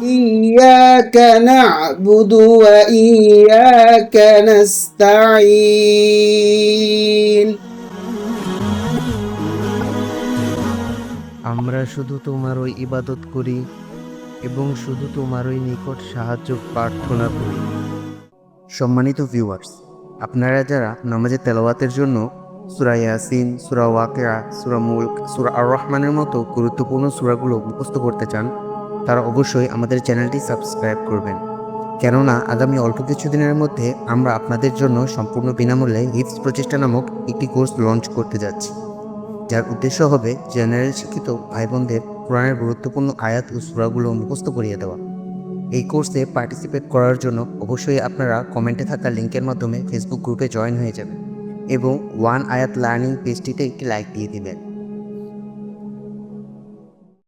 إياك نعبد وإياك نستعين আমরা শুধু তোমারই ইবাদত করি এবং শুধু তোমারই নিকট সাহায্য প্রার্থনা করি। সম্মানিত ভিউয়ার্স, আপনারা যারা নামাজে তেলাওয়াতের জন্য সূরা ইয়াসিন, সূরা ওয়াকিয়া, সূরা মুলক, সূরা আর রহমানের মতো গুরুত্বপূর্ণ সূরাগুলো মুখস্থ করতে চান, তারা অবশ্যই আমাদের চ্যানেলটি সাবস্ক্রাইব করবেন। কেননা আগামী অল্প কিছুদিনের মধ্যে আমরা আপনাদের জন্য সম্পূর্ণ বিনামূল্যে হিফজ প্রচেষ্টা নামক একটি কোর্স লঞ্চ করতে যাচ্ছি, যার উদ্দেশ্য হবে জেনারেল শিক্ষিত ভাই বোনদের কোরআনের গুরুত্বপূর্ণ আয়াত ও সূরাগুলো মুখস্থ করিয়ে দেওয়া। এই কোর্সে পার্টিসিপেট করার জন্য অবশ্যই আপনারা কমেন্টে থাকা লিঙ্কের মাধ্যমে ফেসবুক গ্রুপে জয়েন হয়ে যাবেন এবং ওয়ান আয়াত লার্নিং পেজটিতে একটি লাইক দিয়ে দিবেন।